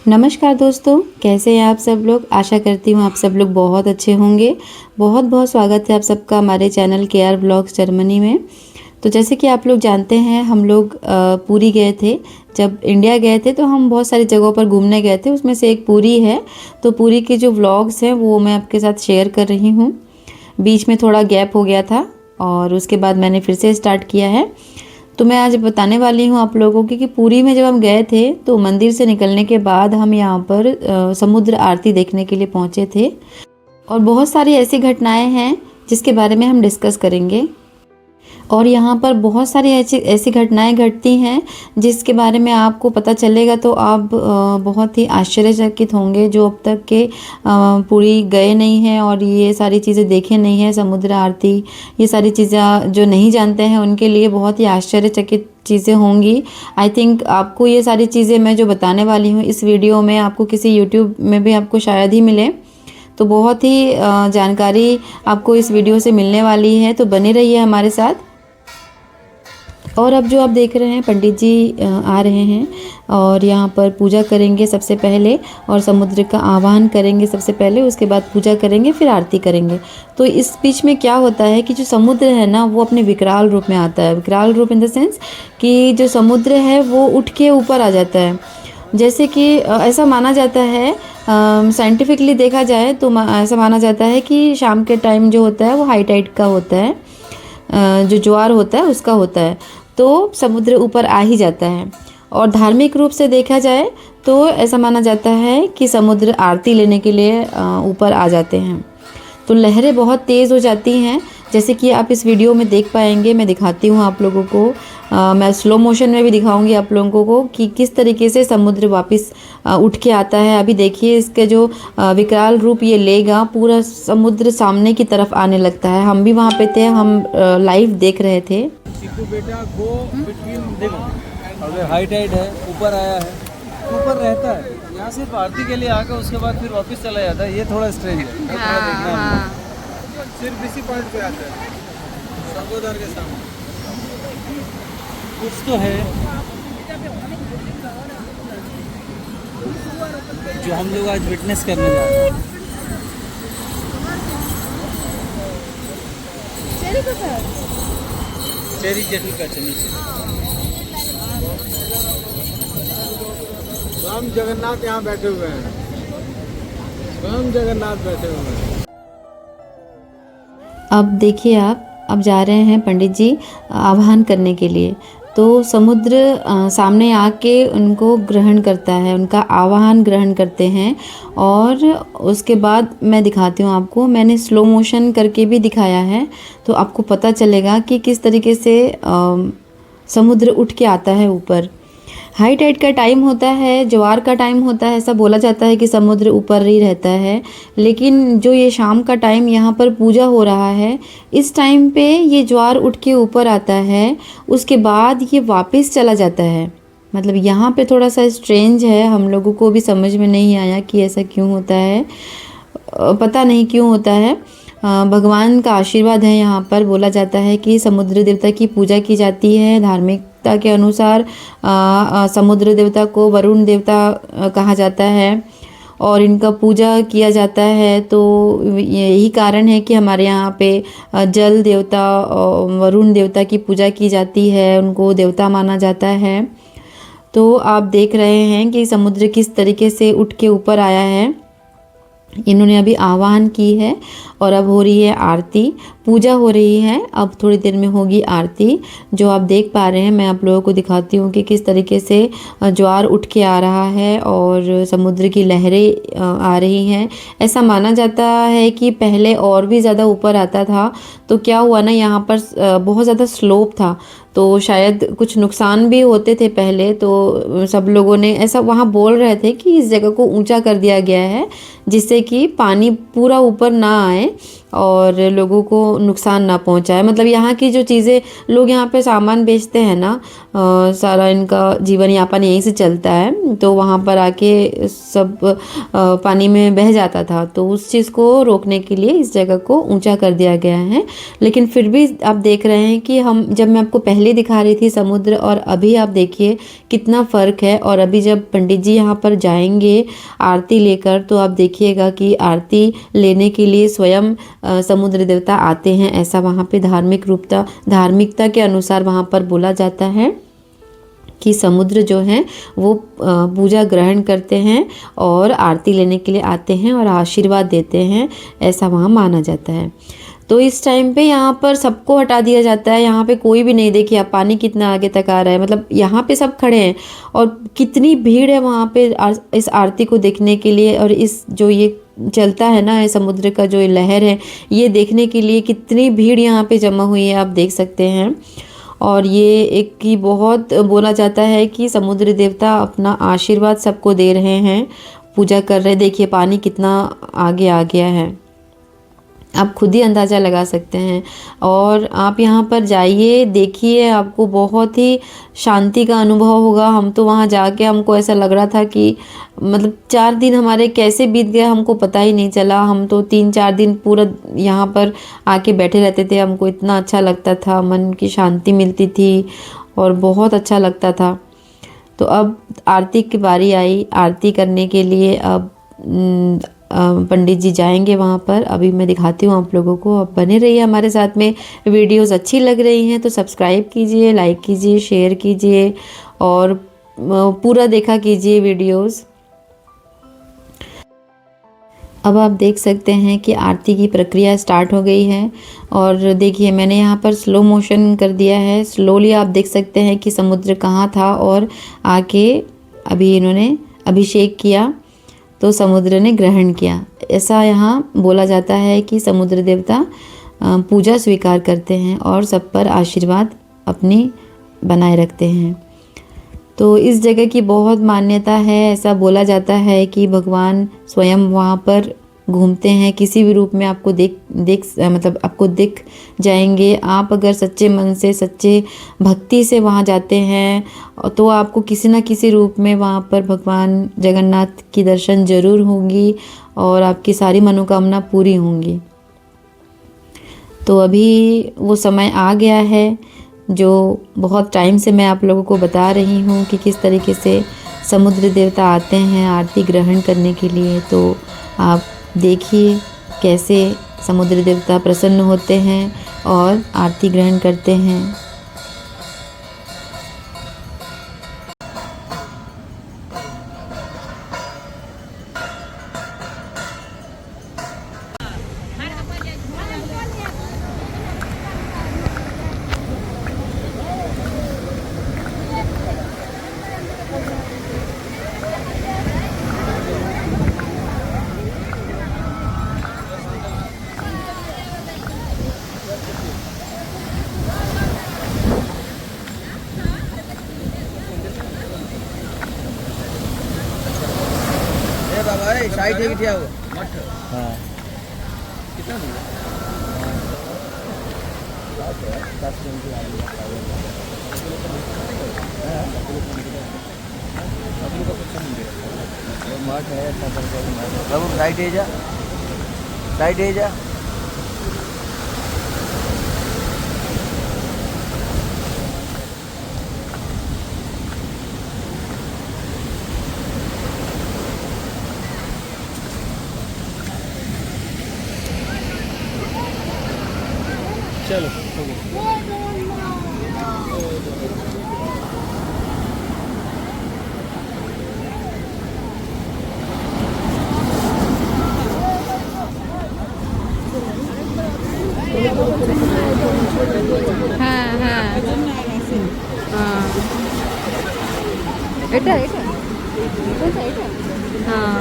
नमस्कार दोस्तों, कैसे हैं आप सब लोग। आशा करती हूँ आप सब लोग बहुत अच्छे होंगे। बहुत बहुत स्वागत है आप सबका हमारे चैनल केआर ब्लॉग्स जर्मनी में। तो जैसे कि आप लोग जानते हैं, हम लोग पुरी गए थे। जब इंडिया गए थे तो हम बहुत सारी जगहों पर घूमने गए थे, उसमें से एक पुरी है। तो पुरी के जो व्लॉग्स हैं वो मैं आपके साथ शेयर कर रही हूँ। बीच में थोड़ा गैप हो गया था और उसके बाद मैंने फिर से स्टार्ट किया है। तो मैं आज बताने वाली हूँ आप लोगों की कि पुरी में जब हम गए थे तो मंदिर से निकलने के बाद हम यहाँ पर समुद्र आरती देखने के लिए पहुँचे थे। और बहुत सारी ऐसी घटनाएं हैं जिसके बारे में हम डिस्कस करेंगे। और यहाँ पर बहुत सारी ऐसी ऐसी घटनाएं घटती हैं जिसके बारे में आपको पता चलेगा तो आप बहुत ही आश्चर्यचकित होंगे, जो अब तक के पुरी गए नहीं हैं और ये सारी चीज़ें देखे नहीं हैं। समुद्र आरती, ये सारी चीज़ें जो नहीं जानते हैं उनके लिए बहुत ही आश्चर्यचकित चीज़ें होंगी। आई थिंक आपको ये सारी चीज़ें मैं जो बताने वाली हूँ इस वीडियो में आपको किसी यूट्यूब में भी आपको शायद ही मिले। तो बहुत ही जानकारी आपको इस वीडियो से मिलने वाली है, तो बने रहिए हमारे साथ। और अब जो आप देख रहे हैं, पंडित जी आ रहे हैं और यहाँ पर पूजा करेंगे सबसे पहले, और समुद्र का आह्वान करेंगे सबसे पहले, उसके बाद पूजा करेंगे, फिर आरती करेंगे। तो इस बीच में क्या होता है कि जो समुद्र है ना वो अपने विकराल रूप में आता है। विकराल रूप इन द सेंस कि जो समुद्र है वो उठ के ऊपर आ जाता है। जैसे कि ऐसा माना जाता है, साइंटिफिकली देखा जाए तो ऐसा माना जाता है कि शाम के टाइम जो होता है वो हाई टाइड का होता है, जो ज्वार होता है उसका होता है, तो समुद्र ऊपर आ ही जाता है। और धार्मिक रूप से देखा जाए तो ऐसा माना जाता है कि समुद्र आरती लेने के लिए ऊपर आ जाते हैं। तो लहरें बहुत तेज़ हो जाती हैं, जैसे कि आप इस वीडियो में देख पाएंगे। मैं दिखाती हूँ आप लोगों को, मैं स्लो मोशन में भी दिखाऊंगी आप लोगों को कि किस तरीके से समुद्र वापस उठ के आता है। अभी देखिए इसके जो विकराल रूप ये लेगा, पूरा समुद्र सामने की तरफ आने लगता है। हम भी वहाँ पे थे, हम लाइव देख रहे थे। बेटा गो बिटवीन, देखो अगर हाई टाइड है, ऊपर आया है, ऊपर रहता है, यहाँ सिर्फ आरती के लिए आकर उसके बाद फिर वापस चला जाता है। ये थोड़ा स्ट्रेंज है, थोड़ा देखना है। सिर्फ इसी पॉइंट पे आता है, समुद्र के सामने कुछ तो है जो हम लोग आज विटनेस करने जा रहे हैं। चेरी जटिल का चनी राम जगन्नाथ यहाँ बैठे हुए हैं, राम जगन्नाथ बैठे हुए हैं। अब देखिए, आप अब जा रहे हैं पंडित जी आह्वान करने के लिए। तो समुद्र सामने आके उनको ग्रहण करता है, उनका आह्वान ग्रहण करते हैं। और उसके बाद मैं दिखाती हूँ आपको, मैंने स्लो मोशन करके भी दिखाया है, तो आपको पता चलेगा कि किस तरीके से समुद्र उठ के आता है ऊपर। हाई टाइड का टाइम होता है, ज्वार का टाइम होता है, ऐसा बोला जाता है कि समुद्र ऊपर ही रहता है। लेकिन जो ये शाम का टाइम यहाँ पर पूजा हो रहा है, इस टाइम पे ये ज्वार उठ के ऊपर आता है, उसके बाद ये वापस चला जाता है। मतलब यहाँ पे थोड़ा सा स्ट्रेंज है, हम लोगों को भी समझ में नहीं आया कि ऐसा क्यों होता है, पता नहीं क्यों होता है। भगवान का आशीर्वाद है। यहाँ पर बोला जाता है कि समुद्र देवता की पूजा की जाती है। धार्मिकता के अनुसार समुद्र देवता को वरुण देवता कहा जाता है और इनका पूजा किया जाता है। तो यही कारण है कि हमारे यहाँ पे जल देवता वरुण देवता की पूजा की जाती है, उनको देवता माना जाता है। तो आप देख रहे हैं कि समुद्र किस तरीके से उठ के ऊपर आया है। इन्होंने अभी आह्वान की है और अब हो रही है आरती, पूजा हो रही है। अब थोड़ी देर में होगी आरती, जो आप देख पा रहे हैं। मैं आप लोगों को दिखाती हूँ कि किस तरीके से ज्वार उठ के आ रहा है और समुद्र की लहरें आ रही हैं। ऐसा माना जाता है कि पहले और भी ज़्यादा ऊपर आता था, तो क्या हुआ ना, यहाँ पर बहुत ज़्यादा स्लोप था, तो शायद कुछ नुकसान भी होते थे पहले। तो सब लोगों ने ऐसा वहाँ बोल रहे थे कि इस जगह को ऊंचा कर दिया गया है जिससे कि पानी पूरा ऊपर ना आए और लोगों को नुकसान ना पहुंचाए। मतलब यहाँ की जो चीज़ें लोग यहाँ पे सामान बेचते हैं ना, सारा इनका जीवन यापन यहीं से चलता है, तो वहाँ पर आके सब पानी में बह जाता था। तो उस चीज़ को रोकने के लिए इस जगह को ऊंचा कर दिया गया है। लेकिन फिर भी आप देख रहे हैं कि हम जब मैं आपको पहले दिखा रही थी समुद्र और अभी आप देखिए कितना फ़र्क है। और अभी जब पंडित जी यहाँ पर जाएंगे आरती लेकर, तो आप देखिएगा कि आरती लेने के लिए स्वयं समुद्र देवता आते हैं। ऐसा वहाँ पे धार्मिकता के अनुसार वहाँ पर बोला जाता है कि समुद्र जो है वो पूजा ग्रहण करते हैं और आरती लेने के लिए आते हैं और आशीर्वाद देते हैं, ऐसा वहाँ माना जाता है। तो इस टाइम पे यहाँ पर सबको हटा दिया जाता है। यहाँ पे कोई भी नहीं, देखिए आप पानी कितना आगे तक आ रहा है, मतलब यहाँ पे सब खड़े हैं और कितनी भीड़ है वहाँ पे इस आरती को देखने के लिए। और इस जो ये चलता है ना, समुद्र का जो लहर है, ये देखने के लिए कितनी भीड़ यहाँ पे जमा हुई है, आप देख सकते हैं। और ये एक की बहुत बोला जाता है कि समुद्र देवता अपना आशीर्वाद सबको दे रहे हैं, पूजा कर रहे हैं। देखिए पानी कितना आगे आ गया है, आप खुद ही अंदाज़ा लगा सकते हैं। और आप यहाँ पर जाइए, देखिए, आपको बहुत ही शांति का अनुभव होगा। हम तो वहाँ जाके हमको ऐसा लग रहा था कि मतलब 4 दिन हमारे कैसे बीत गए हमको पता ही नहीं चला। हम तो 3-4 दिन पूरा यहाँ पर आके बैठे रहते थे, हमको इतना अच्छा लगता था, मन की शांति मिलती थी और बहुत अच्छा लगता था। तो अब आरती की बारी आई, आरती करने के लिए अब पंडित जी जाएंगे वहाँ पर। अभी मैं दिखाती हूँ आप लोगों को, अब बने रहिए हमारे साथ में। वीडियोस अच्छी लग रही हैं तो सब्सक्राइब कीजिए, लाइक कीजिए, शेयर कीजिए और पूरा देखा कीजिए वीडियोस। अब आप देख सकते हैं कि आरती की प्रक्रिया स्टार्ट हो गई है। और देखिए मैंने यहाँ पर स्लो मोशन कर दिया है, स्लोली आप देख सकते हैं कि समुद्र कहाँ था और आके अभी इन्होंने अभिषेक किया तो समुद्र ने ग्रहण किया। ऐसा यहाँ बोला जाता है कि समुद्र देवता पूजा स्वीकार करते हैं और सब पर आशीर्वाद अपनी बनाए रखते हैं। तो इस जगह की बहुत मान्यता है। ऐसा बोला जाता है कि भगवान स्वयं वहाँ पर घूमते हैं, किसी भी रूप में आपको मतलब आपको दिख जाएंगे। आप अगर सच्चे मन से, सच्चे भक्ति से वहाँ जाते हैं तो आपको किसी न किसी रूप में वहाँ पर भगवान जगन्नाथ की दर्शन जरूर होंगी और आपकी सारी मनोकामना पूरी होंगी। तो अभी वो समय आ गया है जो बहुत टाइम से मैं आप लोगों को बता रही हूँ कि किस तरीके से समुद्र देवता आते हैं आरती ग्रहण करने के लिए। तो आप देखिए कैसे समुद्र देवता प्रसन्न होते हैं और आरती ग्रहण करते हैं। साइड है क्या हुआ मठ? हाँ कितना दूर मठ है? साइड है जा, साइड है जा। चलो হ্যাঁ হ্যাঁ এটা এটা এটা হ্যাঁ